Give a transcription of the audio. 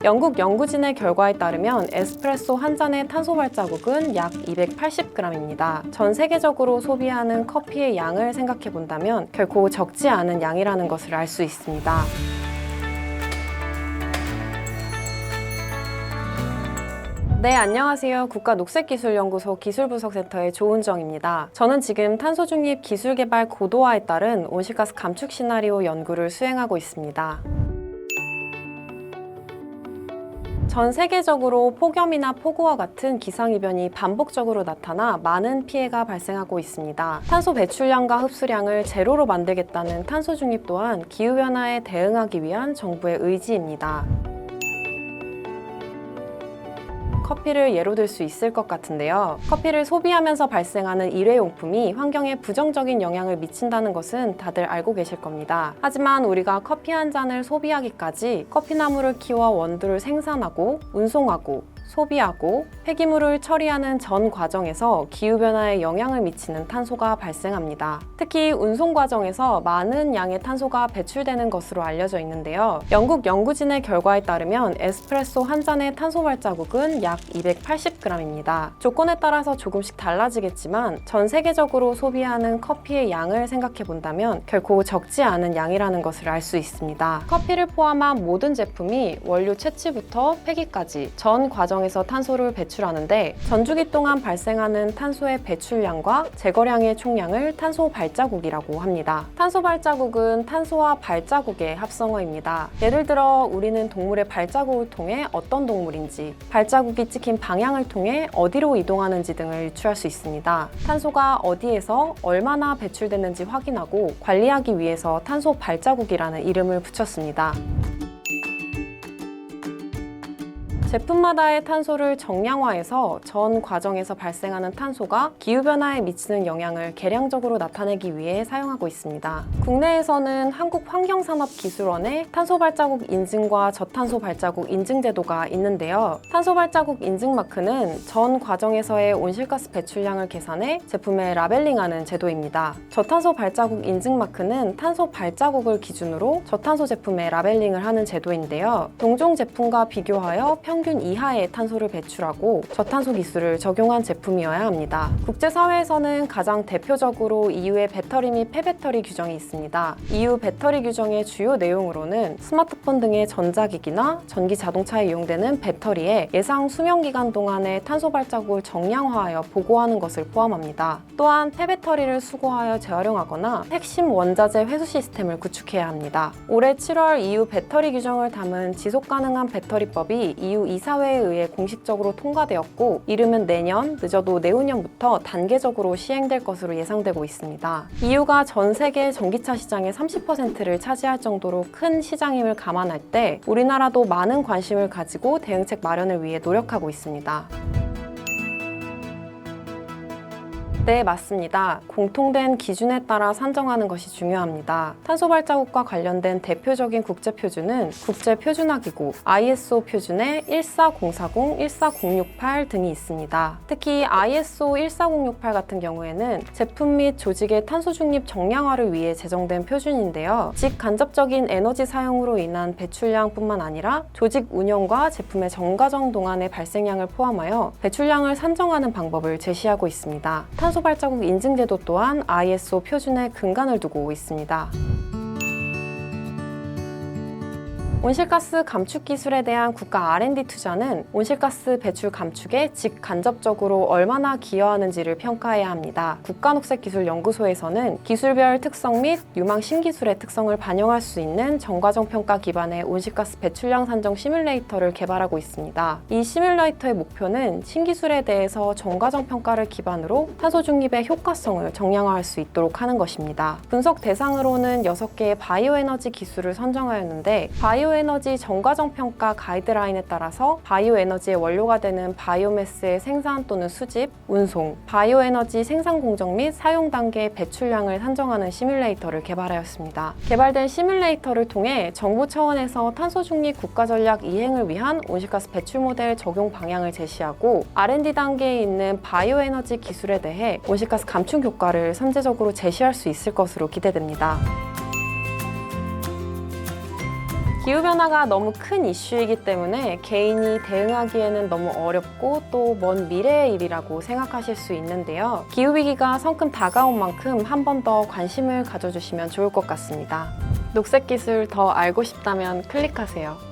영국 연구진의 결과에 따르면 에스프레소 한 잔의 탄소 발자국은 약 280g입니다. 전 세계적으로 소비하는 커피의 양을 생각해 본다면 결코 적지 않은 양이라는 것을 알 수 있습니다. 네, 안녕하세요. 국가녹색기술연구소 기술분석센터의 조은정입니다. 저는 지금 탄소 중립 기술 개발 고도화에 따른 온실가스 감축 시나리오 연구를 수행하고 있습니다. 전 세계적으로 폭염이나 폭우와 같은 기상이변이 반복적으로 나타나 많은 피해가 발생하고 있습니다. 탄소 배출량과 흡수량을 제로로 만들겠다는 탄소 중립 또한 기후변화에 대응하기 위한 정부의 의지입니다. 커피를 예로 들 수 있을 것 같은데요. 커피를 소비하면서 발생하는 일회용품이 환경에 부정적인 영향을 미친다는 것은 다들 알고 계실 겁니다. 하지만 우리가 커피 한 잔을 소비하기까지 커피나무를 키워 원두를 생산하고 운송하고 소비하고 폐기물을 처리하는 전 과정에서 기후변화에 영향을 미치는 탄소가 발생합니다. 특히 운송 과정에서 많은 양의 탄소가 배출되는 것으로 알려져 있는데요. 영국 연구진의 결과에 따르면 에스프레소 한 잔의 탄소 발자국은 약 280g입니다. 조건에 따라서 조금씩 달라지겠지만 전 세계적으로 소비하는 커피의 양을 생각해 본다면 결코 적지 않은 양이라는 것을 알 수 있습니다. 커피를 포함한 모든 제품이 원료 채취부터 폐기까지 전 과정에서 탄소를 배출하는데 전주기 동안 발생하는 탄소의 배출량과 제거량의 총량을 탄소 발자국이라고 합니다. 탄소 발자국은 탄소와 발자국의 합성어입니다. 예를 들어 우리는 동물의 발자국을 통해 어떤 동물인지, 발자국이 찍힌 방향을 통해 어디로 이동하는지 등을 유추할 수 있습니다. 탄소가 어디에서 얼마나 배출되는지 확인하고 관리하기 위해서 탄소 발자국이라는 이름을 붙였습니다. 제품마다의 탄소를 정량화해서 전 과정에서 발생하는 탄소가 기후변화에 미치는 영향을 계량적으로 나타내기 위해 사용하고 있습니다. 국내에서는 한국환경산업기술원의 탄소 발자국 인증과 저탄소 발자국 인증 제도가 있는데요. 탄소 발자국 인증 마크는 전 과정에서의 온실가스 배출량을 계산해 제품에 라벨링하는 제도입니다. 저탄소 발자국 인증 마크는 탄소 발자국을 기준으로 저탄소 제품에 라벨링을 하는 제도인데요. 동종 제품과 비교하여 평균 이하의 탄소를 배출하고 저탄소 기술을 적용한 제품이어야 합니다. 국제사회에서는 가장 대표적으로 EU의 배터리 및 폐배터리 규정이 있습니다. EU 배터리 규정의 주요 내용으로는 스마트폰 등의 전자기기나 전기 자동차에 이용되는 배터리의 예상 수명기간 동안의 탄소 발자국을 정량화하여 보고하는 것을 포함합니다. 또한 폐배터리를 수거하여 재활용하거나 핵심 원자재 회수 시스템을 구축해야 합니다. 올해 7월 EU 배터리 규정을 담은 지속가능한 배터리법이 EU 이사회에 의해 공식적으로 통과되었고 이르면 내년, 늦어도 내후년부터 단계적으로 시행될 것으로 예상되고 있습니다. EU가 전 세계 전기차 시장의 30%를 차지할 정도로 큰 시장임을 감안할 때 우리나라도 많은 관심을 가지고 대응책 마련을 위해 노력하고 있습니다. 네, 맞습니다. 공통된 기준에 따라 산정하는 것이 중요합니다. 탄소 발자국과 관련된 대표적인 국제 표준은 국제표준화기구 ISO 표준의 14040, 14068 등이 있습니다. 특히 ISO 14068 같은 경우에는 제품 및 조직의 탄소 중립 정량화를 위해 제정된 표준인데요. 직간접적인 에너지 사용으로 인한 배출량뿐만 아니라 조직 운영과 제품의 전과정 동안의 발생량을 포함하여 배출량을 산정하는 방법을 제시하고 있습니다. 탄소 발자국 인증 제도 또한 ISO 표준에 근간을 두고 있습니다. 온실가스 감축 기술에 대한 국가 R&D 투자는 온실가스 배출 감축에 직간접적으로 얼마나 기여하는지를 평가해야 합니다. 국가녹색기술연구소에서는 기술별 특성 및 유망 신기술의 특성을 반영할 수 있는 전과정 평가 기반의 온실가스 배출량 산정 시뮬레이터를 개발하고 있습니다. 이 시뮬레이터의 목표는 신기술에 대해서 전과정 평가를 기반으로 탄소 중립의 효과성을 정량화할 수 있도록 하는 것입니다. 분석 대상으로는 6개의 바이오에너지 기술을 선정하였는데 바이오에너지 전과정 평가 가이드라인에 따라서 바이오에너지의 원료가 되는 바이오매스의 생산 또는 수집, 운송, 바이오에너지 생산 공정 및 사용 단계의 배출량을 산정하는 시뮬레이터를 개발하였습니다. 개발된 시뮬레이터를 통해 정부 차원에서 탄소 중립 국가 전략 이행을 위한 온실가스 배출 모델 적용 방향을 제시하고 R&D 단계에 있는 바이오에너지 기술에 대해 온실가스 감축 효과를 선제적으로 제시할 수 있을 것으로 기대됩니다. 기후변화가 너무 큰 이슈이기 때문에 개인이 대응하기에는 너무 어렵고 또 먼 미래의 일이라고 생각하실 수 있는데요. 기후위기가 성큼 다가온 만큼 한 번 더 관심을 가져주시면 좋을 것 같습니다. 녹색 기술 더 알고 싶다면 클릭하세요.